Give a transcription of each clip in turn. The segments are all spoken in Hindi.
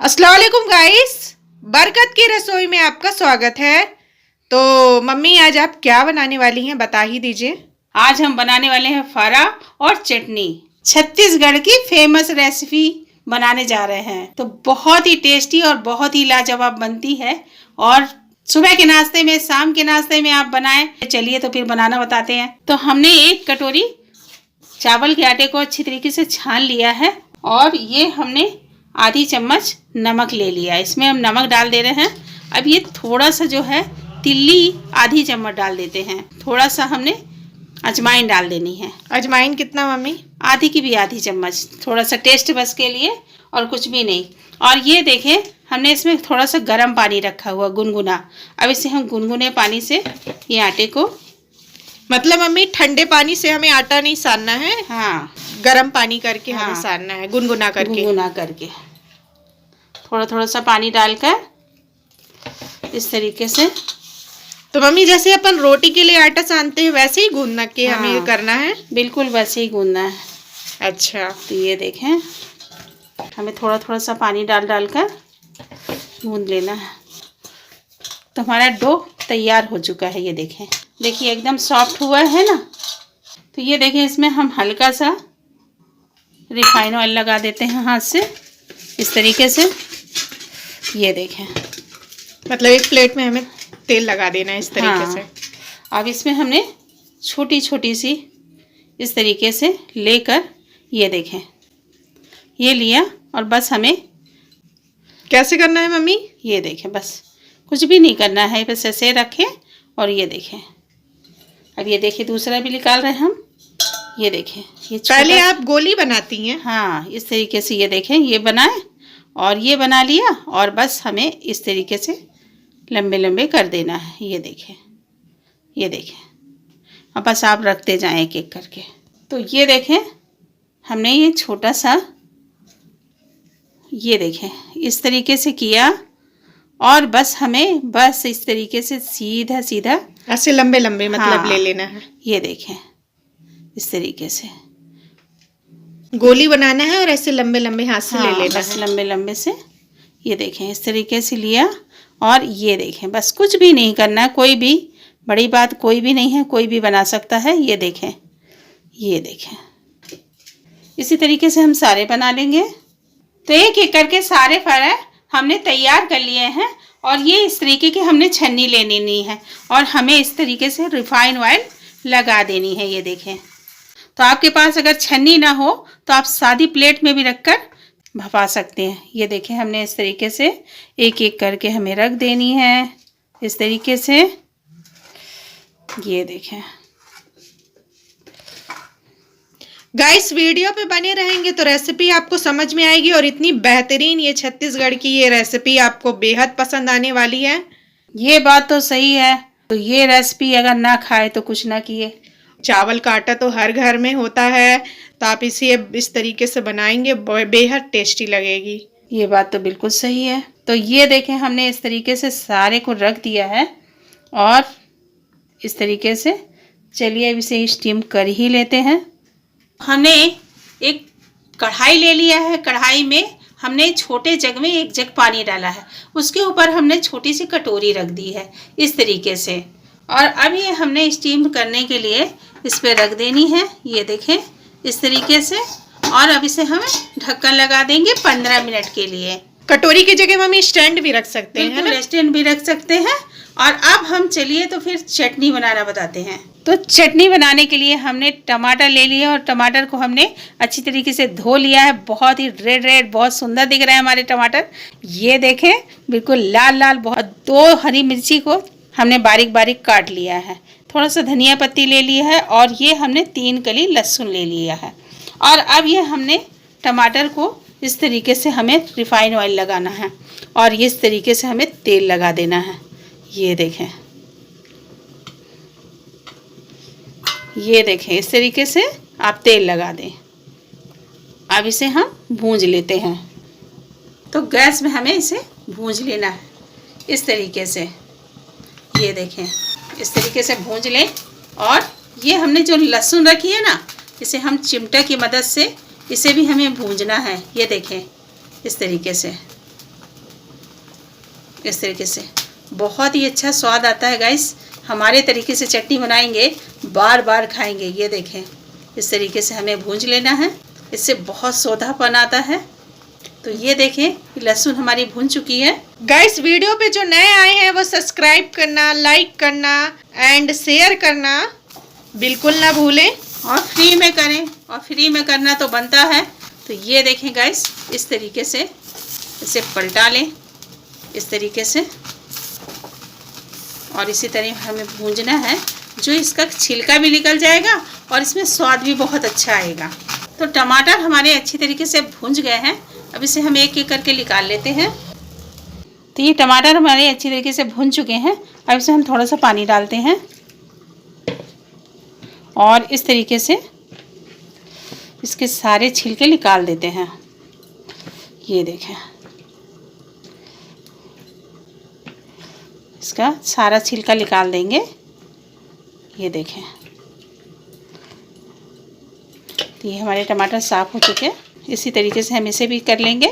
अस्सलाम वालेकुम गाइस, बरकत की रसोई में आपका स्वागत है। तो मम्मी आज आप क्या बनाने वाली हैं बता ही दीजिए। आज हम बनाने वाले हैं फारा और चटनी। छत्तीसगढ़ की फेमस रेसिपी बनाने जा रहे हैं। तो बहुत ही टेस्टी और बहुत ही लाजवाब बनती है और सुबह के नाश्ते में, शाम के नाश्ते में आप बनाएं। चलिए तो फिर बनाना बताते हैं। तो हमने एक कटोरी चावल के आटे को अच्छी तरीके से छान लिया है और ये हमने आधी चम्मच नमक ले लिया। इसमें हम नमक डाल दे रहे हैं। अब ये थोड़ा सा जो है तिल्ली आधी चम्मच डाल देते हैं। थोड़ा सा हमने अजवाइन डाल देनी है। अजवाइन कितना मम्मी? आधी की भी आधी चम्मच, थोड़ा सा टेस्ट बस के लिए और कुछ भी नहीं। और ये देखें हमने इसमें थोड़ा सा गर्म पानी रखा हुआ गुनगुना। अब इसे हम गुनगुने पानी से ये आटे को, मतलब मम्मी ठंडे पानी से हमें आटा नहीं सानना है, हाँ गर्म पानी करके हाँ, हमें सानना है गुनगुना करके। गुनगुना करके थोड़ा थोड़ा सा पानी डालकर इस तरीके से। तो मम्मी जैसे अपन रोटी के लिए आटा सानते हैं वैसे ही गूंदना के हाँ, हमें करना है? बिल्कुल वैसे ही गूंदना है। अच्छा, तो ये देखें हमें थोड़ा थोड़ा सा पानी डाल कर गूंद लेना है। तो हमारा डो तैयार हो चुका है। ये देखें, देखिए एकदम सॉफ्ट हुआ है ना। तो ये देखें इसमें हम हल्का सा रिफाइन ऑयल लगा देते हैं हाथ से इस तरीके से। ये देखें, मतलब एक प्लेट में हमें तेल लगा देना है इस तरीके से। अब इसमें हमने छोटी छोटी सी इस तरीके से लेकर, ये देखें ये लिया और बस हमें कैसे करना है मम्मी? ये देखें, बस कुछ भी नहीं करना है, बस ऐसे रखें और ये देखें। अब ये देखिए दूसरा भी निकाल रहे हैं हम। ये देखें, ये पहले आप गोली बनाती हैं? हाँ, इस तरीके से ये देखें, ये बनाए और ये बना लिया और बस हमें इस तरीके से लंबे लंबे कर देना है। ये देखें, ये देखें, अब बस आप रखते जाएं एक एक करके। तो ये देखें हमने ये छोटा सा, ये देखें इस तरीके से किया और बस हमें बस इस तरीके से सीधा सीधा ऐसे लंबे लंबे मतलब हाँ, ले लेना है। ये देखें इस तरीके से गोली बनाना है और ऐसे लंबे लंबे हाथ से हाँ, ले लेना बस है। लंबे लंबे से। ये देखें इस तरीके से लिया और ये देखें, बस कुछ भी नहीं करना है, कोई भी बड़ी बात कोई भी नहीं है, कोई भी बना सकता है। ये देखें, ये देखें इसी तरीके से हम सारे बना लेंगे। तो एक एक करके सारे फारा हमने तैयार कर लिए हैं और ये इस तरीके की हमने छन्नी ले लेनी है और हमें इस तरीके से रिफाइन ऑयल लगा देनी है। ये देखें, तो आपके पास अगर छन्नी ना हो तो आप सादी प्लेट में भी रखकर भपा सकते हैं। ये देखें हमने इस तरीके से एक एक करके हमें रख देनी है इस तरीके से। ये देखें गाइस, वीडियो पे बने रहेंगे तो रेसिपी आपको समझ में आएगी और इतनी बेहतरीन ये छत्तीसगढ़ की ये रेसिपी आपको बेहद पसंद आने वाली है। ये बात तो सही है। तो ये रेसिपी अगर ना खाए तो कुछ ना किए। चावल का आटा तो हर घर में होता है, तो आप इसे इस तरीके से बनाएंगे बेहद टेस्टी लगेगी। ये बात तो बिल्कुल सही है। तो ये देखें हमने इस तरीके से सारे को रख दिया है और इस तरीके से चलिए अब इसे स्टीम कर ही लेते हैं। हमने एक कढ़ाई ले लिया है। कढ़ाई में हमने छोटे जग में एक जग पानी डाला है, उसके ऊपर हमने छोटी सी कटोरी रख दी है इस तरीके से। और अब ये हमने स्टीम करने के लिए इस पर रख देनी है। ये देखें इस तरीके से और अब इसे हम ढक्कन लगा देंगे 15 मिनट के लिए। कटोरी की जगह हम स्टैंड भी रख सकते हैं, है ना? स्टैंड भी रख सकते हैं। और अब हम चलिए तो फिर चटनी बनाना बताते हैं। तो चटनी बनाने के लिए हमने टमाटर ले लिया और टमाटर को हमने अच्छी तरीके से धो लिया है। बहुत ही रेड रेड बहुत सुंदर दिख रहे हैं हमारे टमाटर। ये देखें बिल्कुल लाल लाल बहुत। 2 हरी मिर्ची को हमने बारीक बारीक काट लिया है। थोड़ा सा धनिया पत्ती ले लिया है और ये हमने 3 कली लहसुन ले लिया है। और अब ये हमने टमाटर को इस तरीके से हमें रिफाइन ऑयल लगाना है और इस तरीके से हमें तेल लगा देना है। ये देखें, ये देखें इस तरीके से आप तेल लगा दें। अब इसे हम भूंज लेते हैं। तो गैस में हमें इसे भूंज लेना है इस तरीके से। ये देखें इस तरीके से भूंज लें। और ये हमने जो लहसुन रखी है ना, इसे हम चिमटा की मदद से इसे भी हमें भूंजना है। ये देखें इस तरीके से इस तरीके से बहुत ही अच्छा स्वाद आता है गाइस। हमारे तरीके से चटनी बनाएंगे, बार बार खाएंगे। ये देखें, इस तरीके से हमें भूंज लेना है, इससे बहुत सोंधापन आता है। तो ये देखें, लहसुन हमारी भून चुकी है। गाइस वीडियो पे जो नए आए हैं वो सब्सक्राइब करना, लाइक करना एंड शेयर करना बिल्कुल ना भूलें, और फ्री में करें, और फ्री में करना तो बनता है। तो ये देखें गाइस, इस तरीके से इसे पलटा लें, इस तरीके से, और इसी तरह हमें भूंजना है, जो इसका छिलका भी निकल जाएगा और इसमें स्वाद भी बहुत अच्छा आएगा। तो टमाटर हमारे अच्छी तरीके से भूंज गए हैं। अब इसे हम एक एक करके निकाल लेते हैं। तो ये टमाटर हमारे अच्छी तरीके से भून चुके हैं। अब इसे हम थोड़ा सा पानी डालते हैं और इस तरीके से इसके सारे छिलके निकाल देते हैं। ये देखें, इसका सारा छिलका निकाल देंगे। ये देखें, तो ये हमारे टमाटर साफ़ हो चुके हैं। इसी तरीके से हम इसे भी कर लेंगे।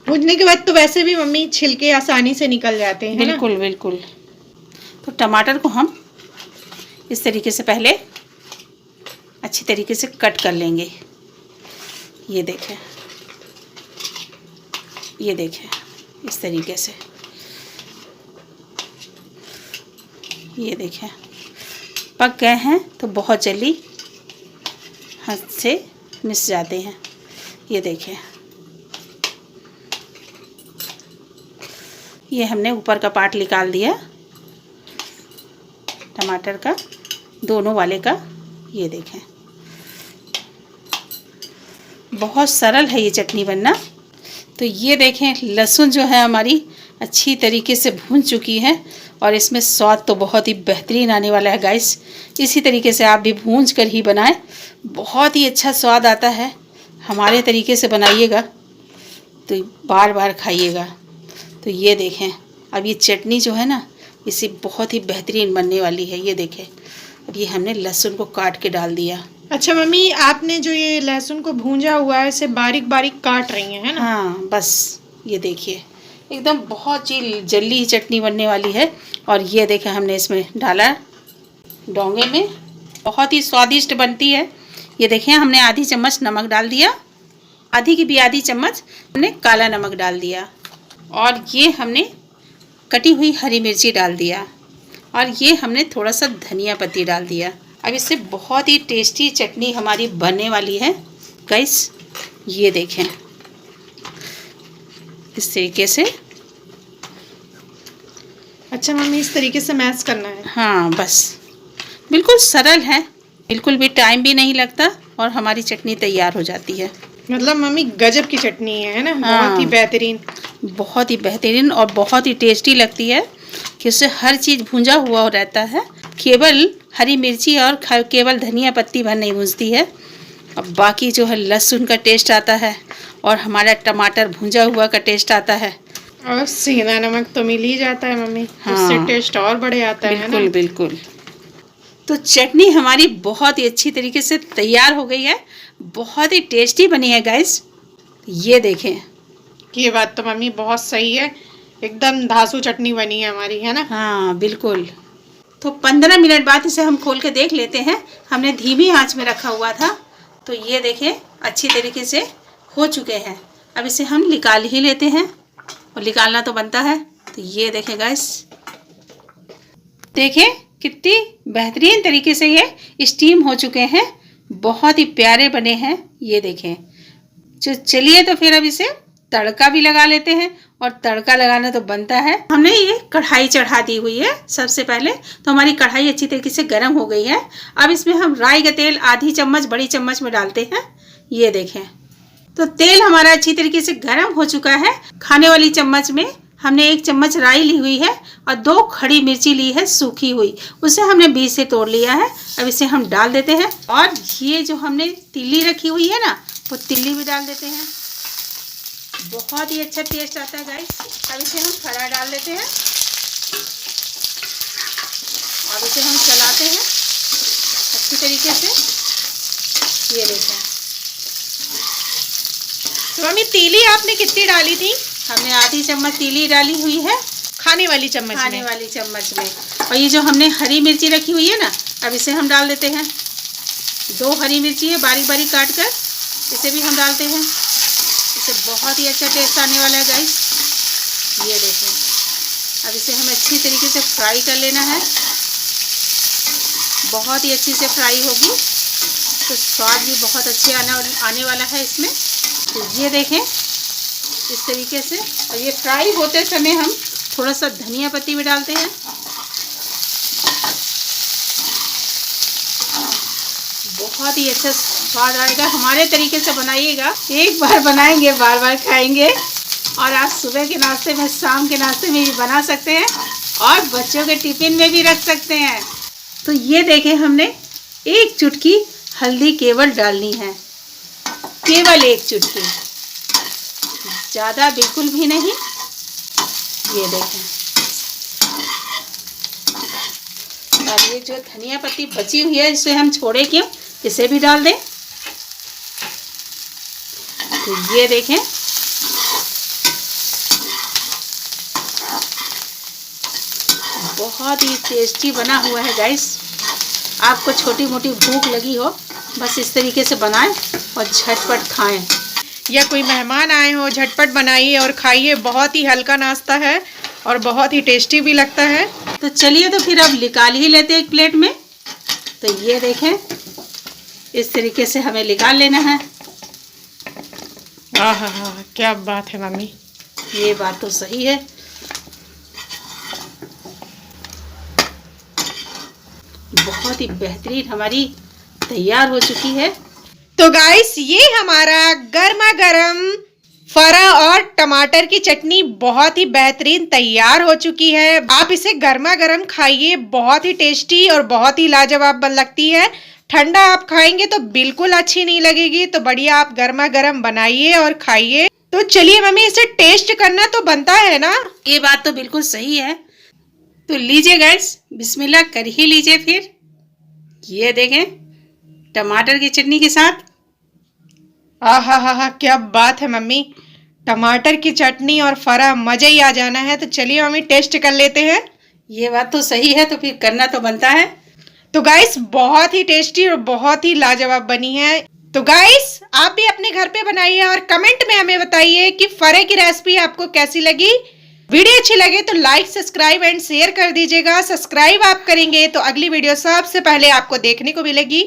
भूनने के बाद तो वैसे भी मम्मी छिलके आसानी से निकल जाते हैं, बिल्कुल बिल्कुल। तो टमाटर को हम इस तरीके से पहले अच्छी तरीके से कट कर लेंगे। ये देखें, ये देखें, इस तरीके से। ये देखें, पक गए हैं तो बहुत जल्दी हाथ से मिस जाते हैं। ये देखें, ये हमने ऊपर का पार्ट निकाल दिया टमाटर का, दोनों वाले का। ये देखें, बहुत सरल है ये चटनी बनना। तो ये देखें, लहसुन जो है हमारी अच्छी तरीके से भून चुकी है और इसमें स्वाद तो बहुत ही बेहतरीन आने वाला है गाइस। इसी तरीके से आप भी भूंज कर ही बनाएं, बहुत ही अच्छा स्वाद आता है। हमारे तरीके से बनाइएगा तो बार बार खाइएगा। तो ये देखें, अब ये चटनी जो है ना, इसे बहुत ही बेहतरीन बनने वाली है। ये देखें, अब ये हमने लहसुन को काट के डाल दिया। अच्छा मम्मी, आपने जो ये लहसुन को भूंजा हुआ है इसे बारीक बारीक काट रही हैं, है ना? हाँ, बस ये देखिए, एकदम बहुत ही जल्दी चटनी बनने वाली है। और ये देखें, हमने इसमें डाला डोंगे में, बहुत ही स्वादिष्ट बनती है। ये देखें, हमने आधी चम्मच नमक डाल दिया, आधी की भी आधी चम्मच हमने काला नमक डाल दिया, और ये हमने कटी हुई हरी मिर्ची डाल दिया, और ये हमने थोड़ा सा धनिया पत्ती डाल दिया। अब इससे बहुत ही टेस्टी चटनी हमारी बनने वाली है गाइस। ये देखें, इस तरीके से। अच्छा मम्मी, इस तरीके से मैश करना है? हाँ, बस बिल्कुल सरल है, बिल्कुल भी टाइम भी नहीं लगता और हमारी चटनी तैयार हो जाती है। मतलब मम्मी गजब की चटनी है ना? हाँ, बहुत ही बेहतरीन, बहुत ही बेहतरीन और बहुत ही टेस्टी लगती है कि उससे हर चीज़ भुंजा हुआ रहता है। केवल हरी मिर्ची और केवल धनिया पत्ती भर नहीं भूंजती है, अब बाकी जो है लहसुन का टेस्ट आता है और हमारा टमाटर भुंजा हुआ का टेस्ट आता है, और सेंधा नमक तो मिल ही जाता है मम्मी। हाँ, उससे टेस्ट और बढ़ जाता है बिल्कुल ना? बिल्कुल। तो चटनी हमारी बहुत ही अच्छी तरीके से तैयार हो गई है, बहुत ही टेस्टी बनी है गाइस। ये देखें, ये बात तो मम्मी बहुत सही है, एकदम धासु चटनी बनी है हमारी, है ना? हाँ बिल्कुल। तो 15 मिनट बाद इसे हम खोल के देख लेते हैं। हमने धीमी आंच में रखा हुआ था, तो ये देखें अच्छी तरीके से हो चुके हैं। अब इसे हम निकाल ही लेते हैं, और निकालना तो बनता है। तो ये देखें गाइस, देखें कितनी बेहतरीन तरीके से ये स्टीम हो चुके हैं, बहुत ही प्यारे बने हैं। ये देखें, चलिए तो फिर अब इसे तड़का भी लगा लेते हैं, और तड़का लगाना तो बनता है। हमने ये कढ़ाई चढ़ा दी हुई है। सबसे पहले तो हमारी कढ़ाई अच्छी तरीके से गर्म हो गई है। अब इसमें हम राई का तेल आधी चम्मच बड़ी चम्मच में डालते हैं। ये देखें, तो तेल हमारा अच्छी तरीके से गर्म हो चुका है। खाने वाली चम्मच में हमने 1 चम्मच राई ली हुई है और 2 खड़ी मिर्ची ली है सूखी हुई, उसे हमने बीच से तोड़ लिया है। अब इसे हम डाल देते हैं, और ये जो हमने तिल्ली रखी हुई है ना, वो तिल्ली भी डाल देते हैं। बहुत ही अच्छा टेस्ट आता है गाइस। अब इसे हम खड़ा डाल देते हैं और इसे हम चलाते हैं अच्छी तरीके से। ये देखें, तो मम्मी तीली आपने कितनी डाली थी? हमने आधी चम्मच तीली डाली हुई है, खाने वाली चम्मच में। खाने वाली चम्मच में। और ये जो हमने हरी मिर्ची रखी हुई है ना, अब इसे हम डाल देते हैं। 2 हरी मिर्ची है बारीक बारीक काट कर, इसे भी हम डालते हैं। इससे बहुत ही अच्छा टेस्ट आने वाला है गाइस। ये देखें, अब इसे हमें अच्छी तरीके से फ्राई कर लेना है। बहुत ही अच्छी से फ्राई होगी तो स्वाद भी बहुत अच्छे आने वाला है इसमें। तो ये देखें इस तरीके से। और ये फ्राई होते समय हम थोड़ा सा धनिया पत्ती भी डालते हैं। बहुत ही अच्छा स्वाद आएगा। हमारे तरीके से बनाइएगा, एक बार बनाएंगे बार बार खाएंगे। और आप सुबह के नाश्ते में, शाम के नाश्ते में भी बना सकते हैं और बच्चों के टिफिन में भी रख सकते हैं। तो ये देखें, हमने 1 चुटकी हल्दी केवल डालनी है, केवल 1 चुटकी, ज़्यादा बिल्कुल भी नहीं। ये देखें, और ये जो धनिया पत्ती बची हुई है इसे हम छोड़े क्यों, इसे भी डाल दें। तो ये देखें, बहुत ही टेस्टी बना हुआ है गाइस। आपको छोटी मोटी भूख लगी हो, बस इस तरीके से बनाएं और झटपट खाएं। या कोई मेहमान आए हो, झटपट बनाइए और खाइए। बहुत ही हल्का नाश्ता है और बहुत ही टेस्टी भी लगता है। तो चलिए, तो फिर अब निकाल ही लेते हैं एक प्लेट में। तो ये देखें, इस तरीके से हमें निकाल लेना है। आहा, क्या बात है मम्मी। ये बात तो सही है। बहुत ही बेहतरीन हमारी तैयार हो चुकी है। तो गाइस, ये हमारा गर्मा गर्म फरा और टमाटर की चटनी बहुत ही बेहतरीन तैयार हो चुकी है। आप इसे गर्मा गर्म खाइए, बहुत ही टेस्टी और बहुत ही लाजवाब लगती है। ठंडा आप खाएंगे तो बिल्कुल अच्छी नहीं लगेगी। तो बढ़िया आप गर्मा गर्म बनाइए और खाइए। तो चलिए मम्मी, इसे टेस्ट करना तो बनता है ना। ये बात तो बिल्कुल सही है। तो लीजिए गाइस, बिस्मिल्लाह कर ही लीजिए फिर। ये देखें, टमाटर की चटनी के साथ। आहा, क्या बात है मम्मी। टमाटर की चटनी और फरा, मजा ही आ जाना है। तो चलिए मम्मी, टेस्ट कर लेते हैं। ये बात तो सही है, तो फिर करना तो बनता है। तो गाइस, बहुत ही टेस्टी और बहुत ही लाजवाब बनी है। तो गाइस, आप भी अपने घर पे बनाइए और कमेंट में हमें बताइए कि फरे की रेसिपी आपको कैसी लगी। वीडियो अच्छी लगे तो लाइक, सब्सक्राइब एंड शेयर कर दीजिएगा। सब्सक्राइब आप करेंगे तो अगली वीडियो सबसे पहले आपको देखने को मिलेगी।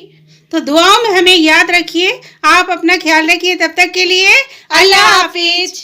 तो दुआओं में हमें याद रखिए। आप अपना ख्याल रखिए। तब तक के लिए अल्लाह हाफिज।